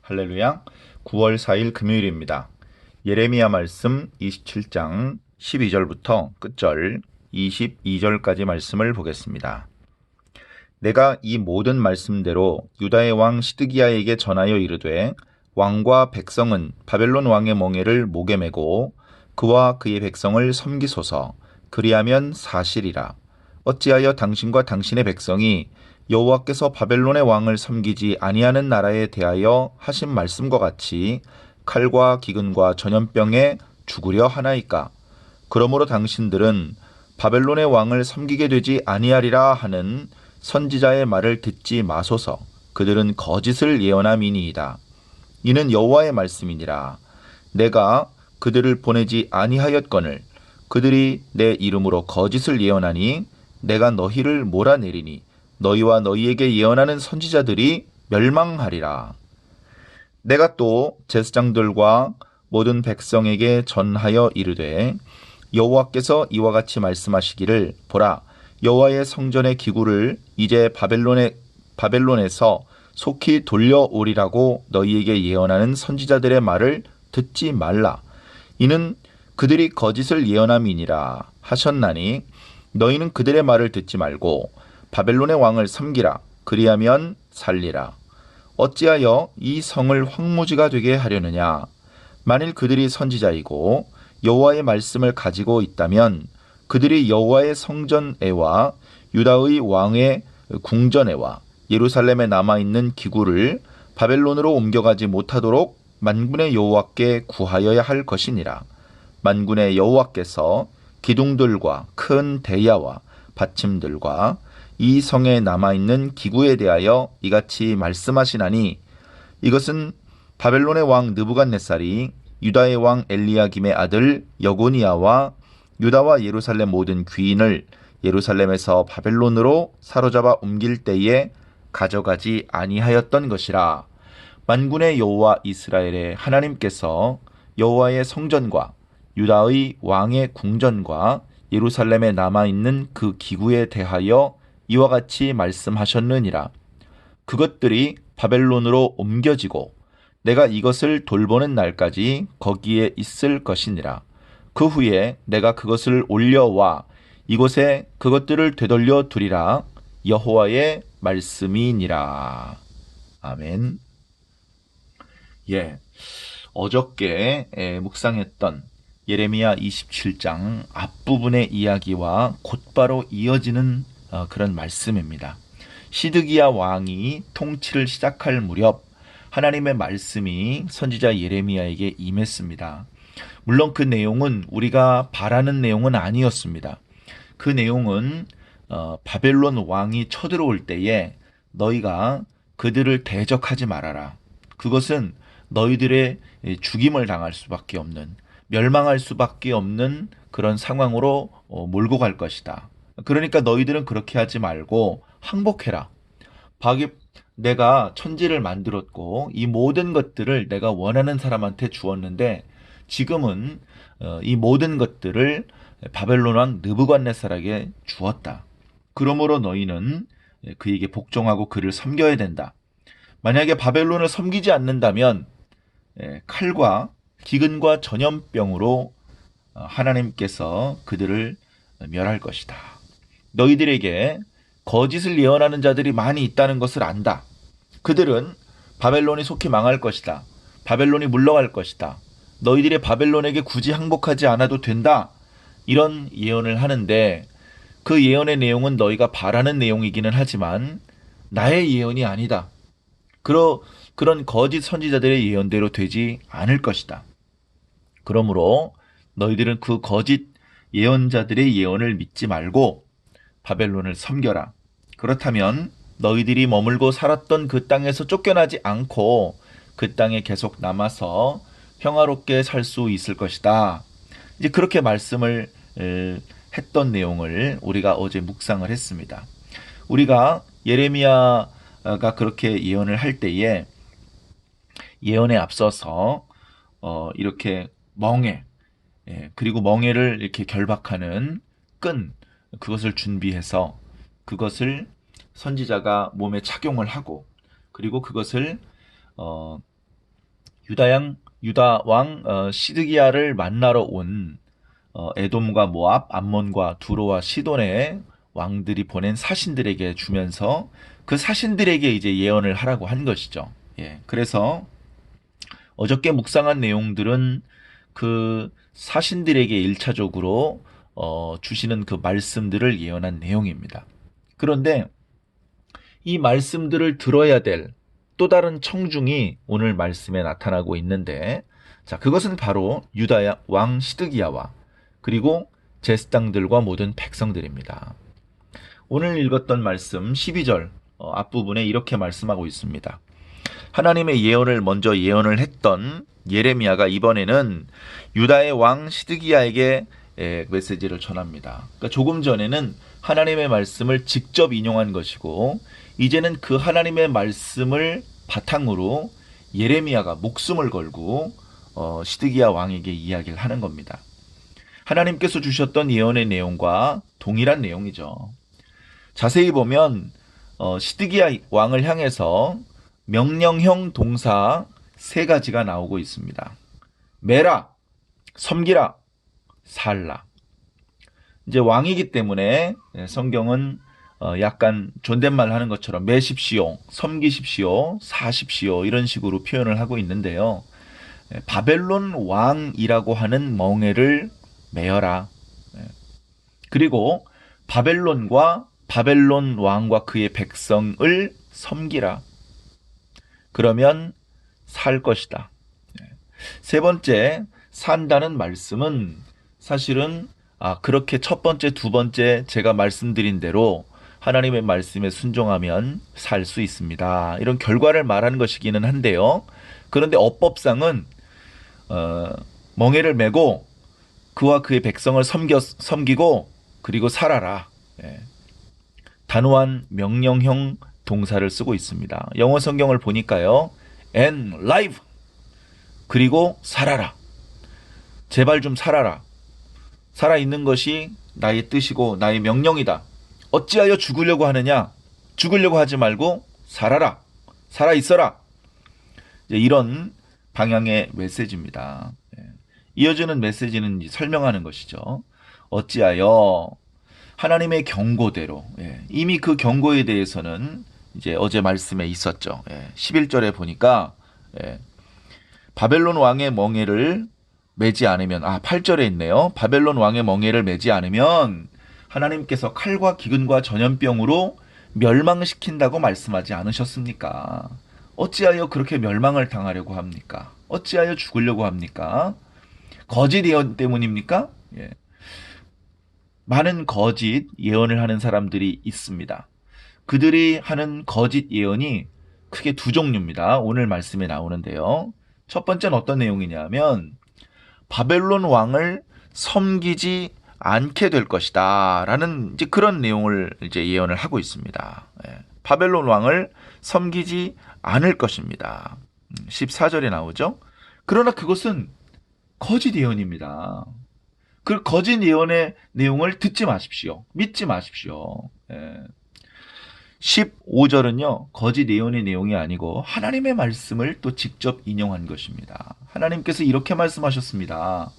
할렐루야. 9월 4일 금요일입니다. 예레미야 말씀 27장 12절부터 끝절 22절까지 말씀을 보겠습니다. 내가 이 모든 말씀대로 유다의 왕 시드기야에게 전하여 이르되 왕과 백성은 바벨론 왕의 멍에를 목에 메고 그와 그의 백성을 섬기소서. 그리하면 사실이라. 어찌하여 당신과 당신의 백성이 여호와께서 바벨론의 왕을 섬기지 아니하는 나라에 대하여 하신 말씀과 같이 칼과 기근과 전염병에 죽으려 하나이까? 그러므로 당신들은 바벨론의 왕을 섬기게 되지 아니하리라 하는 선지자의 말을 듣지 마소서. 그들은 거짓을 예언함이니이다. 이는 여호와의 말씀이니라. 내가 그들을 보내지 아니하였거늘 그들이 내 이름으로 거짓을 예언하니 내가 너희를 몰아내리니 너희와 너희에게 예언하는 선지자들이 멸망하리라. 내가 또 제사장들과 모든 백성에게 전하여 이르되 여호와께서 이와 같이 말씀하시기를 보라, 여호와의 성전의 기구를 이제 바벨론에서 속히 돌려오리라고 너희에게 예언하는 선지자들의 말을 듣지 말라. 이는 그들이 거짓을 예언함이니라 하셨나니 너희는 그들의 말을 듣지 말고 바벨론의 왕을 섬기라. 그리하면 살리라. 어찌하여 이 성을 황무지가 되게 하려느냐? 만일 그들이 선지자이고 여호와의 말씀을 가지고 있다면 그들이 여호와의 성전에와 유다의 왕의 궁전에와 예루살렘에 남아있는 기구를 바벨론으로 옮겨가지 못하도록 만군의 여호와께 구하여야 할 것이니라. 만군의 여호와께서 기둥들과 큰 대야와 받침들과 이 성에 남아있는 기구에 대하여 이같이 말씀하시나니 이것은 바벨론의 왕 느부갓네살이 유다의 왕 엘리야김의 아들 여고니야와 유다와 예루살렘 모든 귀인을 예루살렘에서 바벨론으로 사로잡아 옮길 때에 가져가지 아니하였던 것이라. 만군의 여호와 이스라엘의 하나님께서 여호와의 성전과 유다의 왕의 궁전과 예루살렘에 남아있는 그 기구에 대하여 이와 같이 말씀하셨느니라. 그것들이 바벨론으로 옮겨지고 내가 이것을 돌보는 날까지 거기에 있을 것이니라. 그 후에 내가 그것을 올려와 이곳에 그것들을 되돌려 두리라. 여호와의 말씀이니라. 아멘. 어저께 묵상했던 예레미야 27장 앞부분의 이야기와 곧바로 이어지는 그런 말씀입니다. 시드기야 왕이 통치를 시작할 무렵 하나님의 말씀이 선지자 예레미야에게 임했습니다. 물론 그 내용은 우리가 바라는 내용은 아니었습니다. 그 내용은 바벨론 왕이 쳐들어올 때에 너희가 그들을 대적하지 말아라. 그것은 너희들의 죽임을 당할 수밖에 없는, 멸망할 수밖에 없는 그런 상황으로 몰고 갈 것이다. 그러니까 너희들은 그렇게 하지 말고 항복해라. 내가 천지를 만들었고 이 모든 것들을 내가 원하는 사람한테 주었는데 지금은 이 모든 것들을 바벨론 왕 느부갓네살에게 주었다. 그러므로 너희는 그에게 복종하고 그를 섬겨야 된다. 만약에 바벨론을 섬기지 않는다면 칼과 기근과 전염병으로 하나님께서 그들을 멸할 것이다. 너희들에게 거짓을 예언하는 자들이 많이 있다는 것을 안다. 그들은 바벨론이 속히 망할 것이다. 바벨론이 물러갈 것이다. 너희들이 바벨론에게 굳이 항복하지 않아도 된다. 이런 예언을 하는데 그 예언의 내용은 너희가 바라는 내용이기는 하지만 나의 예언이 아니다. 그런 거짓 선지자들의 예언대로 되지 않을 것이다. 그러므로 너희들은 그 거짓 예언자들의 예언을 믿지 말고 바벨론을 섬겨라. 그렇다면 너희들이 머물고 살았던 그 땅에서 쫓겨나지 않고 그 땅에 계속 남아서 평화롭게 살 수 있을 것이다. 이제 그렇게 말씀을 했던 내용을 우리가 어제 묵상을 했습니다. 우리가 예레미야가 그렇게 예언을 할 때에 예언에 앞서서 이렇게 멍에 그리고 멍에를 이렇게 결박하는 끈 그것을 준비해서 그것을 선지자가 몸에 착용을 하고 그리고 그것을 유다 왕 시드기야를 만나러 온 에돔과 모압, 암몬과 두로와 시돈의 왕들이 보낸 사신들에게 주면서 그 사신들에게 이제 예언을 하라고 한 것이죠. 예. 그래서 어저께 묵상한 내용들은 그 사신들에게 일차적으로 주시는 그 말씀들을 예언한 내용입니다. 그런데 이 말씀들을 들어야 될 또 다른 청중이 오늘 말씀에 나타나고 있는데, 자, 그것은 바로 유다 왕 시드기야와 그리고 제사장들과 모든 백성들입니다. 오늘 읽었던 말씀 12절 앞부분에 이렇게 말씀하고 있습니다. 하나님의 예언을 먼저 예언을 했던 예레미야가 이번에는 유다의 왕 시드기야에게 메시지를 전합니다. 그러니까 조금 전에는 하나님의 말씀을 직접 인용한 것이고, 이제는 그 하나님의 말씀을 바탕으로 예레미야가 목숨을 걸고 시드기야 왕에게 이야기를 하는 겁니다. 하나님께서 주셨던 예언의 내용과 동일한 내용이죠. 자세히 보면 시드기야 왕을 향해서 명령형 동사 세 가지가 나오고 있습니다. 매라, 섬기라, 살라. 이제 왕이기 때문에 성경은 약간 존댓말 하는 것처럼 매십시오, 섬기십시오, 사십시오 이런 식으로 표현을 하고 있는데요. 바벨론 왕이라고 하는 멍에를 메어라. 그리고 바벨론과 바벨론 왕과 그의 백성을 섬기라. 그러면 살 것이다. 세 번째, 산다는 말씀은 사실은 그렇게 첫 번째, 두 번째 제가 말씀드린 대로 하나님의 말씀에 순종하면 살 수 있습니다. 이런 결과를 말하는 것이기는 한데요. 그런데 어법상은 멍에를 메고 그와 그의 백성을 섬기고 그리고 살아라. 단호한 명령형 동사를 쓰고 있습니다. 영어 성경을 보니까요. and live 그리고 살아라. 제발 좀 살아라. 살아있는 것이 나의 뜻이고 나의 명령이다. 어찌하여 죽으려고 하느냐? 죽으려고 하지 말고 살아라. 살아있어라. 이런 방향의 메시지입니다. 이어지는 메시지는 설명하는 것이죠. 어찌하여 하나님의 경고대로, 이미 그 경고에 대해서는 이제 어제 말씀에 있었죠. 11절에 보니까 바벨론 왕의 멍에를 매지 않으면, 8절에 있네요. 바벨론 왕의 멍에를 매지 않으면 하나님께서 칼과 기근과 전염병으로 멸망시킨다고 말씀하지 않으셨습니까? 어찌하여 그렇게 멸망을 당하려고 합니까? 어찌하여 죽으려고 합니까? 거짓 예언 때문입니까? 많은 거짓 예언을 하는 사람들이 있습니다. 그들이 하는 거짓 예언이 크게 두 종류입니다. 오늘 말씀에 나오는데요. 첫 번째는 어떤 내용이냐면 바벨론 왕을 섬기지 않게 될 것이다 라는 이제 그런 내용을 이제 예언을 하고 있습니다. 바벨론 왕을 섬기지 않을 것입니다. 14절에 나오죠. 그러나 그것은 거짓 예언입니다. 그 거짓 예언의 내용을 듣지 마십시오. 믿지 마십시오. 15절은요. 거짓 예언의 내용이 아니고 하나님의 말씀을 또 직접 인용한 것입니다. 하나님께서 이렇게 말씀하셨습니다.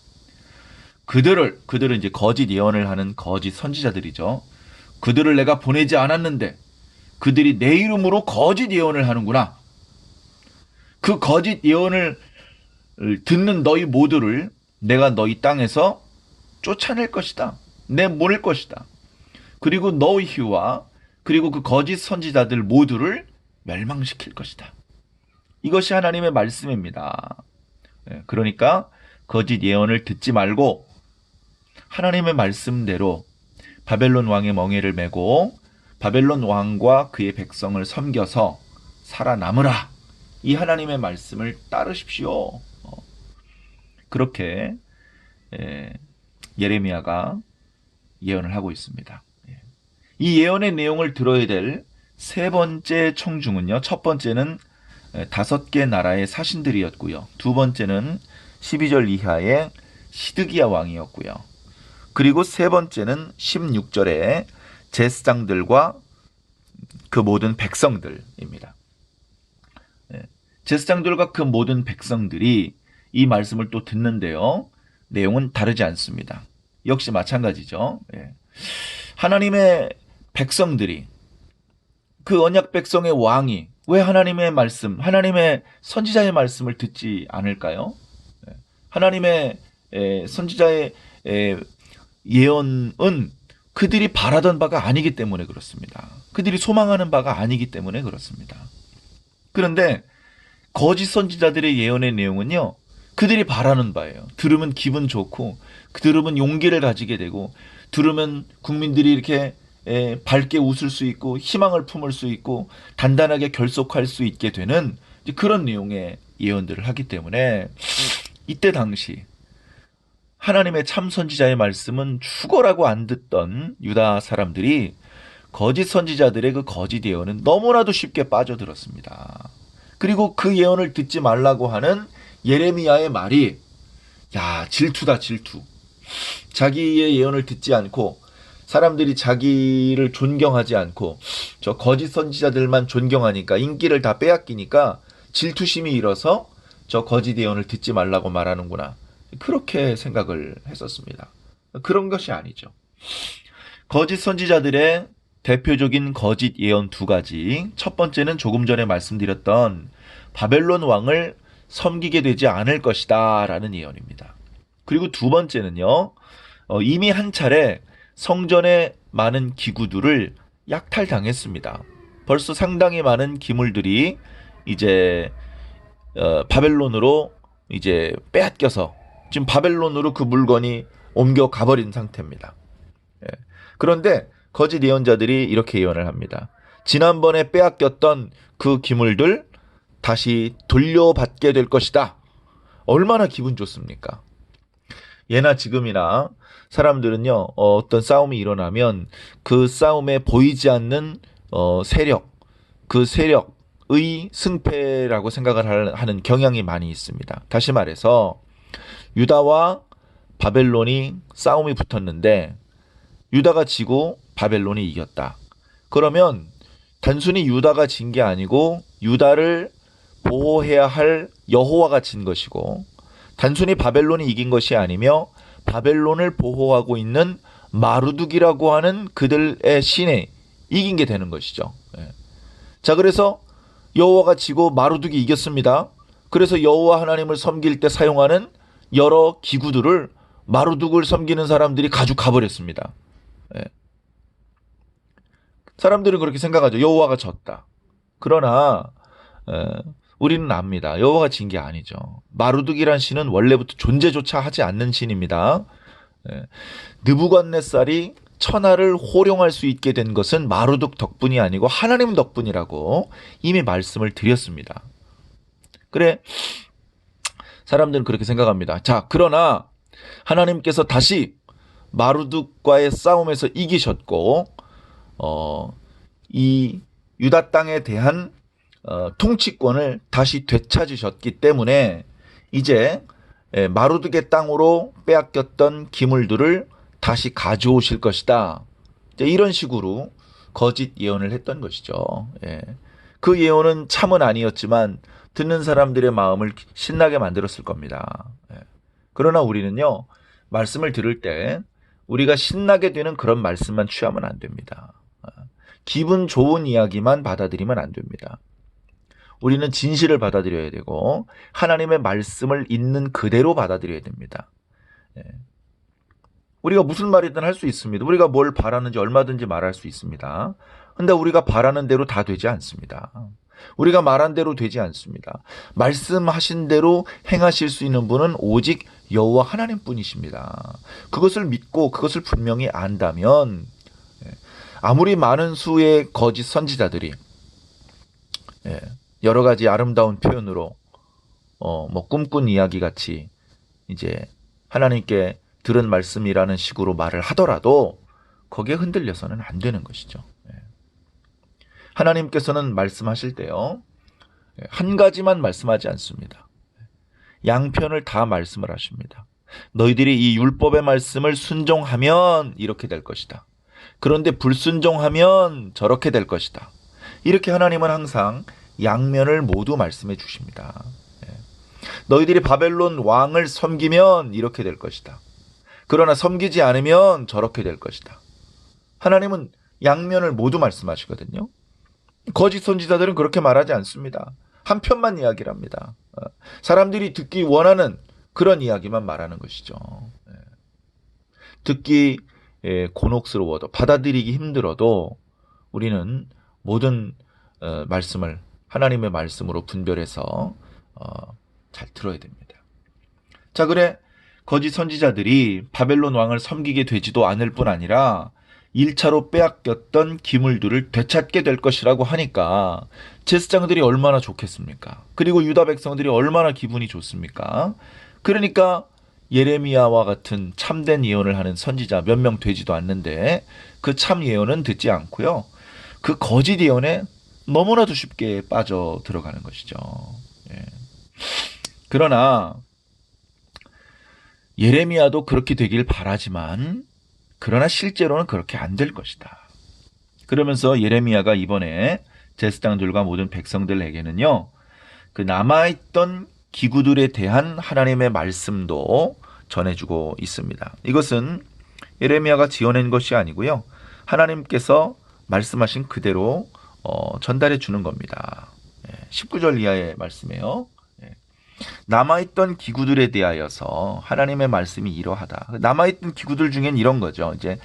그들은 이제 거짓 예언을 하는 거짓 선지자들이죠. 그들을 내가 보내지 않았는데 그들이 내 이름으로 거짓 예언을 하는구나. 그 거짓 예언을 듣는 너희 모두를 내가 너희 땅에서 쫓아낼 것이다. 내몰 것이다. 그리고 너희와 그리고 그 거짓 선지자들 모두를 멸망시킬 것이다. 이것이 하나님의 말씀입니다. 그러니까 거짓 예언을 듣지 말고 하나님의 말씀대로 바벨론 왕의 멍에를 메고 바벨론 왕과 그의 백성을 섬겨서 살아남으라. 이 하나님의 말씀을 따르십시오. 그렇게 예레미야가 예언을 하고 있습니다. 이 예언의 내용을 들어야 될 세 번째 청중은요. 첫 번째는 5개 나라의 사신들이었고요. 두 번째는 12절 이하의 시드기야 왕이었고요. 그리고 세 번째는 16절에 제사장들과 그 모든 백성들입니다. 제사장들과 그 모든 백성들이 이 말씀을 또 듣는데요. 내용은 다르지 않습니다. 역시 마찬가지죠. 예. 하나님의 백성들이 그 언약 백성의 왕이 왜 하나님의 말씀, 하나님의 선지자의 말씀을 듣지 않을까요? 예. 하나님의 선지자의 예언은 그들이 바라던 바가 아니기 때문에 그렇습니다. 그들이 소망하는 바가 아니기 때문에 그렇습니다. 그런데 거짓 선지자들의 예언의 내용은요, 그들이 바라는 바예요. 들으면 기분 좋고, 들으면 용기를 가지게 되고, 들으면 국민들이 이렇게 밝게 웃을 수 있고, 희망을 품을 수 있고, 단단하게 결속할 수 있게 되는 그런 내용의 예언들을 하기 때문에, 이때 당시 하나님의 참 선지자의 말씀은 죽어라고 안 듣던 유다 사람들이 거짓 선지자들의 그 거짓 예언은 너무나도 쉽게 빠져들었습니다. 그리고 그 예언을 듣지 말라고 하는 예레미야의 말이, 야, 질투다, 질투. 자기의 예언을 듣지 않고 사람들이 자기를 존경하지 않고 저 거짓 선지자들만 존경하니까 인기를 다 빼앗기니까 질투심이 일어서 저 거짓 예언을 듣지 말라고 말하는구나. 그렇게 생각을 했었습니다. 그런 것이 아니죠. 거짓 선지자들의 대표적인 거짓 예언 두 가지. 첫 번째는 조금 전에 말씀드렸던 바벨론 왕을 섬기게 되지 않을 것이다 라는 예언입니다. 그리고 두 번째는요, 이미 한 차례 성전의 많은 기구들을 약탈당했습니다. 벌써 상당히 많은 기물들이 이제 바벨론으로 이제 빼앗겨서 지금 바벨론으로 그 물건이 옮겨가 버린 상태입니다. 예. 그런데 거짓 예언자들이 이렇게 예언을 합니다. 지난번에 빼앗겼던 그 기물들 다시 돌려받게 될 것이다. 얼마나 기분 좋습니까? 예나 지금이나 사람들은요, 어떤 싸움이 일어나면 그 싸움에 보이지 않는 세력, 그 세력의 승패라고 생각을 하는 경향이 많이 있습니다. 다시 말해서 유다와 바벨론이 싸움이 붙었는데 유다가 지고 바벨론이 이겼다. 그러면 단순히 유다가 진 게 아니고 유다를 보호해야 할 여호와가 진 것이고, 단순히 바벨론이 이긴 것이 아니며 바벨론을 보호하고 있는 마루둑이라고 하는 그들의 신에 이긴 게 되는 것이죠. 자, 그래서 여호와가 지고 마루둑이 이겼습니다. 그래서 여호와 하나님을 섬길 때 사용하는 여러 기구들을 마루둑을 섬기는 사람들이 가지고 가버렸습니다. 사람들은 그렇게 생각하죠. 여호와가 졌다. 그러나 우리는 압니다. 여호와가 진 게 아니죠. 마루둑이란 신은 원래부터 존재조차 하지 않는 신입니다. 느부갓네살이 천하를 호령할 수 있게 된 것은 마루둑 덕분이 아니고 하나님 덕분이라고 이미 말씀을 드렸습니다. 그래, 사람들은 그렇게 생각합니다. 자, 그러나 하나님께서 다시 마루둑과의 싸움에서 이기셨고 이 유다 땅에 대한 통치권을 다시 되찾으셨기 때문에 이제 마루둑의 땅으로 빼앗겼던 기물들을 다시 가져오실 것이다. 이런 식으로 거짓 예언을 했던 것이죠. 그 예언은 참은 아니었지만 듣는 사람들의 마음을 신나게 만들었을 겁니다. 그러나 우리는요, 말씀을 들을 때 우리가 신나게 되는 그런 말씀만 취하면 안 됩니다. 기분 좋은 이야기만 받아들이면 안 됩니다. 우리는 진실을 받아들여야 되고 하나님의 말씀을 있는 그대로 받아들여야 됩니다. 우리가 무슨 말이든 할 수 있습니다. 우리가 뭘 바라는지 얼마든지 말할 수 있습니다. 근데 우리가 바라는 대로 다 되지 않습니다. 우리가 말한 대로 되지 않습니다. 말씀하신 대로 행하실 수 있는 분은 오직 여호와 하나님뿐이십니다. 그것을 믿고 그것을 분명히 안다면 아무리 많은 수의 거짓 선지자들이 여러 가지 아름다운 표현으로 뭐 꿈꾼 이야기 같이 이제 하나님께 들은 말씀이라는 식으로 말을 하더라도 거기에 흔들려서는 안 되는 것이죠. 하나님께서는 말씀하실 때요, 한 가지만 말씀하지 않습니다. 양편을 다 말씀을 하십니다. 너희들이 이 율법의 말씀을 순종하면 이렇게 될 것이다. 그런데 불순종하면 저렇게 될 것이다. 이렇게 하나님은 항상 양면을 모두 말씀해 주십니다. 너희들이 바벨론 왕을 섬기면 이렇게 될 것이다. 그러나 섬기지 않으면 저렇게 될 것이다. 하나님은 양면을 모두 말씀하시거든요. 거짓 선지자들은 그렇게 말하지 않습니다. 한편만 이야기를 합니다. 사람들이 듣기 원하는 그런 이야기만 말하는 것이죠. 듣기 곤혹스러워도 받아들이기 힘들어도 우리는 모든 말씀을 하나님의 말씀으로 분별해서 잘 들어야 됩니다. 자, 그래 거짓 선지자들이 바벨론 왕을 섬기게 되지도 않을 뿐 아니라 1차로 빼앗겼던 기물들을 되찾게 될 것이라고 하니까 제사장들이 얼마나 좋겠습니까? 그리고 유다 백성들이 얼마나 기분이 좋습니까? 그러니까 예레미야와 같은 참된 예언을 하는 선지자 몇 명 되지도 않는데 그 참 예언은 듣지 않고요. 그 거짓 예언에 너무나도 쉽게 빠져 들어가는 것이죠. 그러나 예레미야도 그렇게 되길 바라지만 그러나 실제로는 그렇게 안 될 것이다. 그러면서 예레미야가 이번에 제사장들과 모든 백성들에게는요, 그 남아있던 기구들에 대한 하나님의 말씀도 전해주고 있습니다. 이것은 예레미야가 지어낸 것이 아니고요, 하나님께서 말씀하신 그대로 전달해 주는 겁니다. 19절 이하의 말씀이에요. 남아있던 기구들에 대하여서 하나님의 말씀이 이러하다. 남아있던 기구들 중엔 이런 거죠. 이제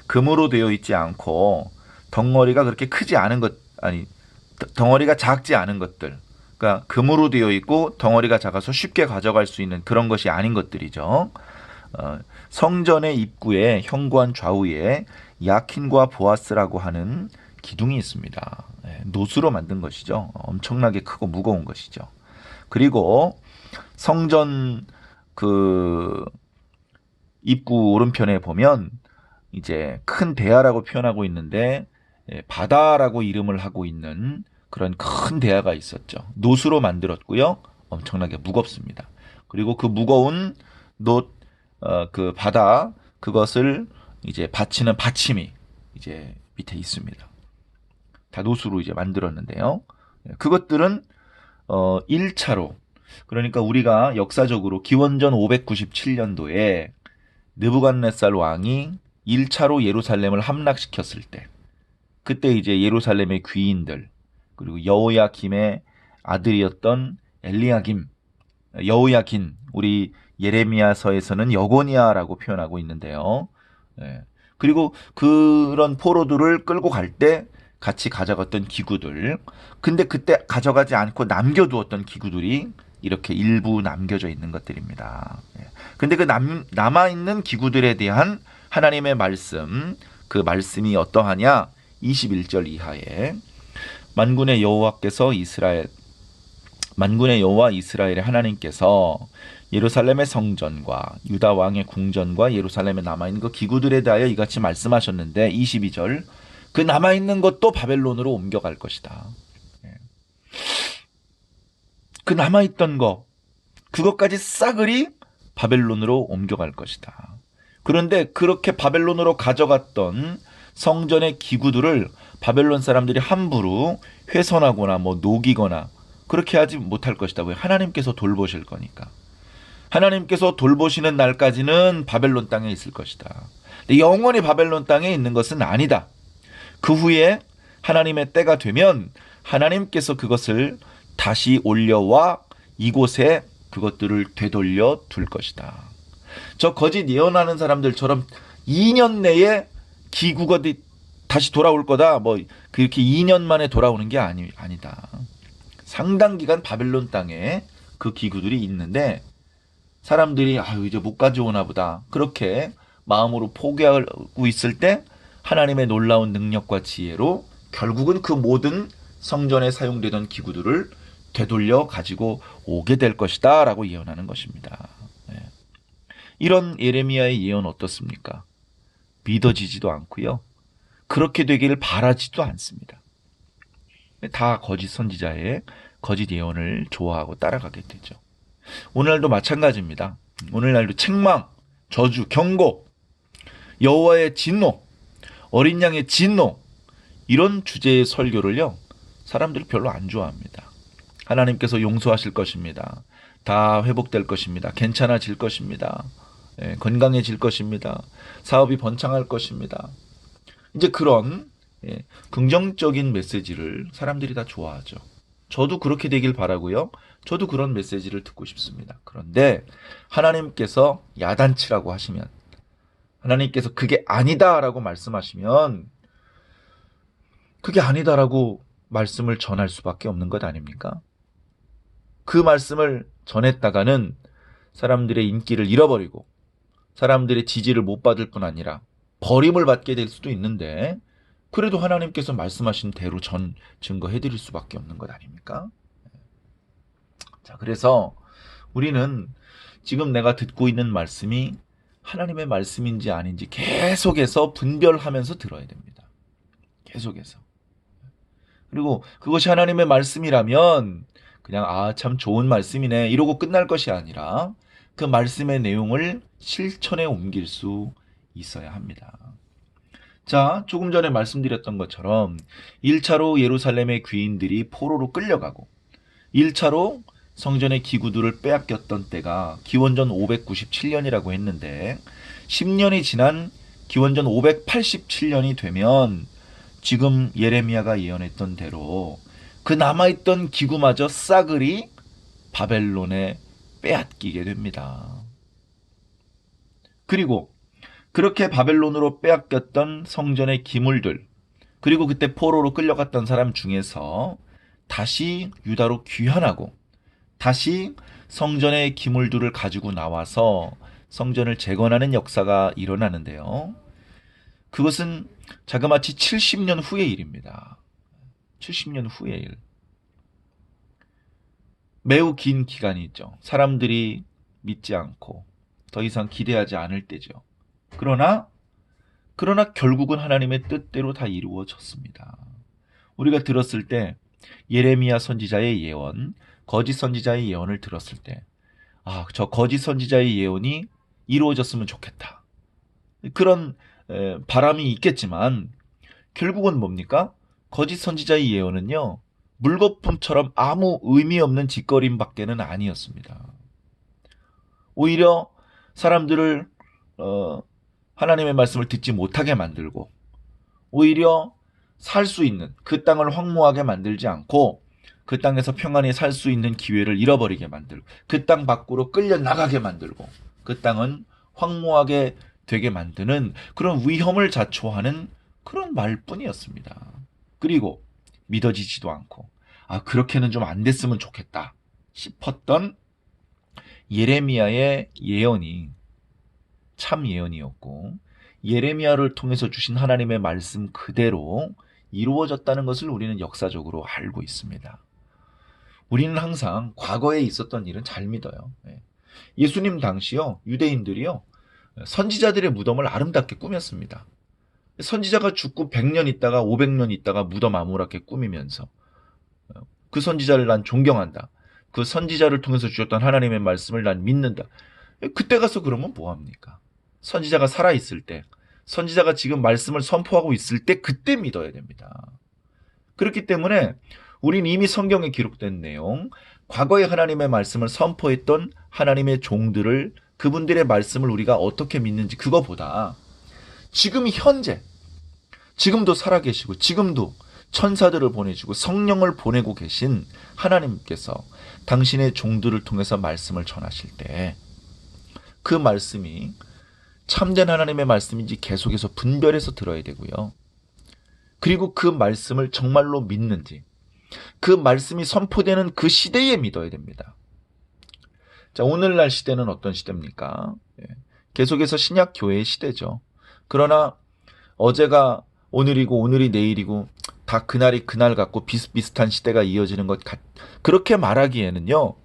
금으로 되어 있지 않고 덩어리가 그렇게 크지 않은 것, 아니 덩어리가 작지 않은 것들. 그러니까 금으로 되어 있고 덩어리가 작아서 쉽게 가져갈 수 있는 그런 것이 아닌 것들이죠. 성전의 입구에 현관 좌우에 야킨과 보아스라고 하는 기둥이 있습니다. 노수로 만든 것이죠. 엄청나게 크고 무거운 것이죠. 그리고 성전 그 입구 오른편에 보면 이제 큰 대야라고 표현하고 있는데 바다라고 이름을 하고 있는 그런 큰 대야가 있었죠. 노수로 만들었고요. 엄청나게 무겁습니다. 그리고 그 무거운 그 바다 그것을 이제 받치는 받침이 이제 밑에 있습니다. 다 노수로 이제 만들었는데요. 그것들은 1차로 그러니까 우리가 역사적으로 기원전 597년도에 느부갓네살 왕이 1차로 예루살렘을 함락시켰을 때 그때 이제 예루살렘의 귀인들 그리고 여호야김의 아들이었던 엘리야김, 여호야긴 우리 예레미야서에서는 여고니아라고 표현하고 있는데요. 그리고 그런 포로들을 끌고 갈 때 같이 가져갔던 기구들 근데 그때 가져가지 않고 남겨두었던 기구들이 이렇게 일부 남겨져 있는 것들입니다. 근데 그 남아있는 기구들에 대한 하나님의 말씀 그 말씀이 어떠하냐 21절 이하에 만군의 여호와 이스라엘의 하나님께서 예루살렘의 성전과 유다 왕의 궁전과 예루살렘에 남아있는 그 기구들에 대하여 이같이 말씀하셨는데 22절 그 남아있는 것도 바벨론으로 옮겨갈 것이다. 그 남아있던 거 그것까지 싸그리 바벨론으로 옮겨갈 것이다. 그런데 그렇게 바벨론으로 가져갔던 성전의 기구들을 바벨론 사람들이 함부로 훼손하거나 녹이거나 그렇게 하지 못할 것이다. 왜? 하나님께서 돌보실 거니까. 하나님께서 돌보시는 날까지는 바벨론 땅에 있을 것이다. 근데 영원히 바벨론 땅에 있는 것은 아니다. 그 후에 하나님의 때가 되면 하나님께서 그것을 다시 올려와 이곳에 그것들을 되돌려 둘 것이다. 저 거짓 예언하는 사람들처럼 2년 내에 기구가 다시 돌아올 거다. 그렇게 2년 만에 돌아오는 게 아니다. 상당 기간 바벨론 땅에 그 기구들이 있는데 사람들이 이제 못 가져오나 보다. 그렇게 마음으로 포기하고 있을 때 하나님의 놀라운 능력과 지혜로 결국은 그 모든 성전에 사용되던 기구들을 되돌려 가지고 오게 될 것이다 라고 예언하는 것입니다. 이런 예레미야의 예언 어떻습니까? 믿어지지도 않고요. 그렇게 되기를 바라지도 않습니다. 다 거짓 선지자의 거짓 예언을 좋아하고 따라가게 되죠. 오늘날도 마찬가지입니다. 오늘날도 책망, 저주, 경고, 여호와의 진노, 어린 양의 진노 이런 주제의 설교를요. 사람들이 별로 안 좋아합니다. 하나님께서 용서하실 것입니다. 다 회복될 것입니다. 괜찮아질 것입니다. 건강해질 것입니다. 사업이 번창할 것입니다. 이제 그런 긍정적인 메시지를 사람들이 다 좋아하죠. 저도 그렇게 되길 바라고요. 저도 그런 메시지를 듣고 싶습니다. 그런데 하나님께서 야단치라고 하시면, 하나님께서 그게 아니다라고 말씀하시면 그게 아니다라고 말씀을 전할 수밖에 없는 것 아닙니까? 그 말씀을 전했다가는 사람들의 인기를 잃어버리고 사람들의 지지를 못 받을 뿐 아니라 버림을 받게 될 수도 있는데, 그래도 하나님께서 말씀하신 대로 전 증거해 드릴 수밖에 없는 것 아닙니까? 자, 그래서 우리는 지금 내가 듣고 있는 말씀이 하나님의 말씀인지 아닌지 계속해서 분별하면서 들어야 됩니다. 계속해서. 그리고 그것이 하나님의 말씀이라면 그냥 참 좋은 말씀이네 이러고 끝날 것이 아니라 그 말씀의 내용을 실천에 옮길 수 있어야 합니다. 자, 조금 전에 말씀드렸던 것처럼 1차로 예루살렘의 귀인들이 포로로 끌려가고 1차로 성전의 기구들을 빼앗겼던 때가 기원전 597년이라고 했는데, 10년이 지난 기원전 587년이 되면 지금 예레미야가 예언했던 대로 그 남아있던 기구마저 싸그리 바벨론에 빼앗기게 됩니다. 그리고 그렇게 바벨론으로 빼앗겼던 성전의 기물들, 그리고 그때 포로로 끌려갔던 사람 중에서 다시 유다로 귀환하고 다시 성전의 기물들을 가지고 나와서 성전을 재건하는 역사가 일어나는데요. 그것은 자그마치 70년 후의 일입니다. 70년 후의 일. 매우 긴 기간이 있죠. 사람들이 믿지 않고 더 이상 기대하지 않을 때죠. 그러나 결국은 하나님의 뜻대로 다 이루어졌습니다. 우리가 들었을 때 예레미야 선지자의 예언, 거짓 선지자의 예언을 들었을 때 저 거짓 선지자의 예언이 이루어졌으면 좋겠다. 그런 바람이 있겠지만 결국은 뭡니까? 거짓 선지자의 예언은요, 물거품처럼 아무 의미 없는 짓거림밖에는 아니었습니다. 오히려 사람들을 하나님의 말씀을 듣지 못하게 만들고, 오히려 살 수 있는 그 땅을 황무하게 만들지 않고 그 땅에서 평안히 살 수 있는 기회를 잃어버리게 만들고, 그 땅 밖으로 끌려 나가게 만들고, 그 땅은 황무하게 되게 만드는 그런 위험을 자초하는 그런 말뿐이었습니다. 그리고 믿어지지도 않고 그렇게는 좀 안 됐으면 좋겠다 싶었던 예레미야의 예언이 참 예언이었고, 예레미야를 통해서 주신 하나님의 말씀 그대로 이루어졌다는 것을 우리는 역사적으로 알고 있습니다. 우리는 항상 과거에 있었던 일은 잘 믿어요. 예수님 당시요, 유대인들이요, 선지자들의 무덤을 아름답게 꾸몄습니다. 선지자가 죽고 100년 있다가 500년 있다가 무덤 아무렇게 꾸미면서 그 선지자를 난 존경한다, 그 선지자를 통해서 주셨던 하나님의 말씀을 난 믿는다. 그때 가서 그러면 뭐합니까? 선지자가 살아있을 때, 선지자가 지금 말씀을 선포하고 있을 때 그때 믿어야 됩니다. 그렇기 때문에 우린 이미 성경에 기록된 내용, 과거에 하나님의 말씀을 선포했던 하나님의 종들을, 그분들의 말씀을 우리가 어떻게 믿는지, 그거보다 지금 현재, 지금도 살아계시고 지금도 천사들을 보내주고 성령을 보내고 계신 하나님께서 당신의 종들을 통해서 말씀을 전하실 때 그 말씀이 참된 하나님의 말씀인지 계속해서 분별해서 들어야 되고요. 그리고 그 말씀을 정말로 믿는지, 그 말씀이 선포되는 그 시대에 믿어야 됩니다. 자, 오늘날 시대는 어떤 시대입니까? 계속해서 신약 교회의 시대죠. 그러나 어제가 오늘이고 오늘이 내일이고 다 그날이 그날 같고 비슷비슷한 시대가 이어지는 것 그렇게 말하기에는요,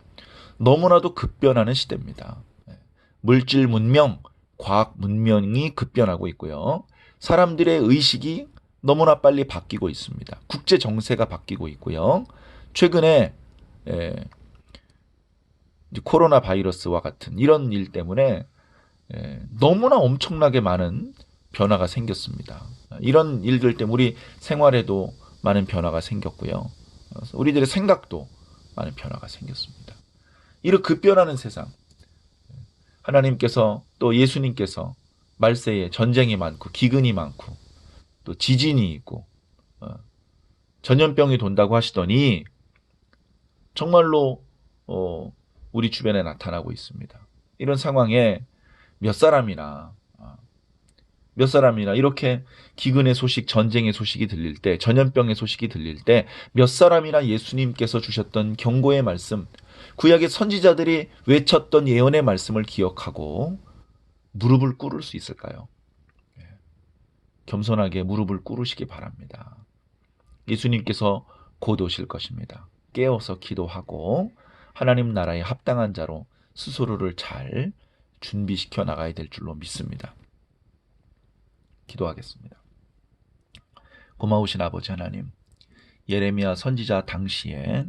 너무나도 급변하는 시대입니다. 물질 문명, 과학 문명이 급변하고 있고요. 사람들의 의식이 너무나 빨리 바뀌고 있습니다. 국제 정세가 바뀌고 있고요. 최근에 코로나 바이러스와 같은 이런 일 때문에 너무나 엄청나게 많은 변화가 생겼습니다. 이런 일들 때문에 우리 생활에도 많은 변화가 생겼고요. 우리들의 생각도 많은 변화가 생겼습니다. 이렇게 급변하는 세상, 하나님께서 또 예수님께서 말세에 전쟁이 많고 기근이 많고 또 지진이 있고 전염병이 돈다고 하시더니 정말로 우리 주변에 나타나고 있습니다. 이런 상황에 몇 사람이나 몇 사람이나 이렇게 기근의 소식, 전쟁의 소식이 들릴 때, 전염병의 소식이 들릴 때 몇 사람이나 예수님께서 주셨던 경고의 말씀, 구약의 선지자들이 외쳤던 예언의 말씀을 기억하고 무릎을 꿇을 수 있을까요? 겸손하게 무릎을 꿇으시기 바랍니다. 예수님께서 곧 오실 것입니다. 깨어서 기도하고 하나님 나라에 합당한 자로 스스로를 잘 준비시켜 나가야 될 줄로 믿습니다. 기도하겠습니다. 고마우신 아버지 하나님, 예레미야 선지자 당시에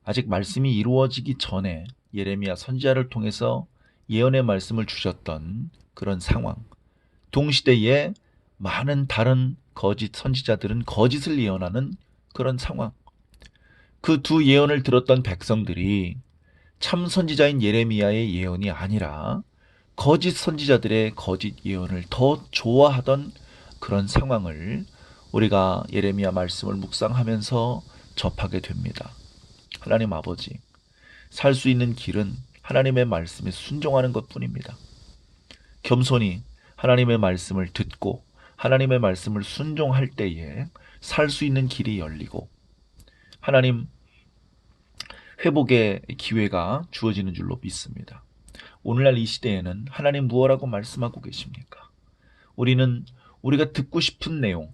아직 말씀이 이루어지기 전에 예레미야 선지자를 통해서 예언의 말씀을 주셨던 그런 상황, 동시대에 많은 다른 거짓 선지자들은 거짓을 예언하는 그런 상황, 그 두 예언을 들었던 백성들이 참 선지자인 예레미야의 예언이 아니라 거짓 선지자들의 거짓 예언을 더 좋아하던 그런 상황을 우리가 예레미야 말씀을 묵상하면서 접하게 됩니다. 하나님 아버지, 살 수 있는 길은 하나님의 말씀에 순종하는 것뿐입니다. 겸손히 하나님의 말씀을 듣고 하나님의 말씀을 순종할 때에 살 수 있는 길이 열리고 하나님 회복의 기회가 주어지는 줄로 믿습니다. 오늘날 이 시대에는 하나님 무엇라고 말씀하고 계십니까? 우리는 우리가 듣고 싶은 내용,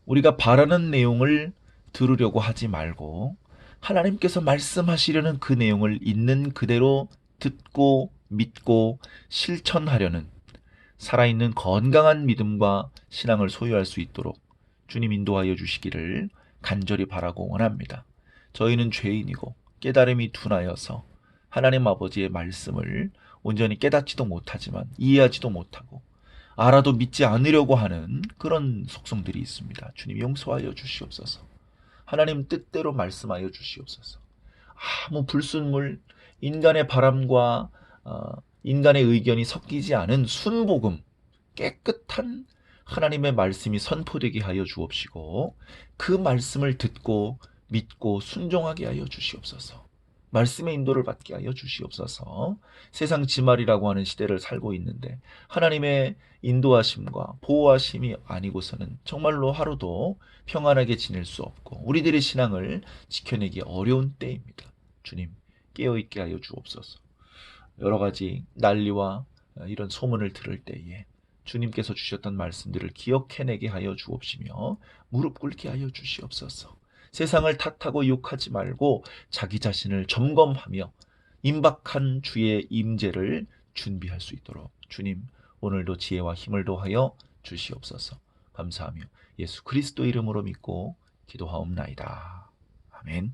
우리가 바라는 내용을 들으려고 하지 말고 하나님께서 말씀하시려는 그 내용을 있는 그대로 듣고 믿고 실천하려는 살아있는 건강한 믿음과 신앙을 소유할 수 있도록 주님 인도하여 주시기를 간절히 바라고 원합니다. 저희는 죄인이고 깨달음이 둔하여서 하나님 아버지의 말씀을 온전히 깨닫지도 못하지만 이해하지도 못하고 알아도 믿지 않으려고 하는 그런 속성들이 있습니다. 주님 용서하여 주시옵소서. 하나님 뜻대로 말씀하여 주시옵소서. 아무 불순물, 인간의 바람과 인간의 의견이 섞이지 않은 순복음, 깨끗한 하나님의 말씀이 선포되게 하여 주옵시고 그 말씀을 듣고 믿고 순종하게 하여 주시옵소서. 말씀의 인도를 받게 하여 주시옵소서. 세상 지말이라고 하는 시대를 살고 있는데 하나님의 인도하심과 보호하심이 아니고서는 정말로 하루도 평안하게 지낼 수 없고 우리들의 신앙을 지켜내기 어려운 때입니다. 주님 깨어있게 하여 주옵소서. 여러 가지 난리와 이런 소문을 들을 때에 주님께서 주셨던 말씀들을 기억해내게 하여 주옵시며 무릎 꿇게 하여 주시옵소서. 세상을 탓하고 욕하지 말고 자기 자신을 점검하며 임박한 주의 임재를 준비할 수 있도록 주님 오늘도 지혜와 힘을 더하여 주시옵소서. 감사하며 예수 그리스도 이름으로 믿고 기도하옵나이다. 아멘.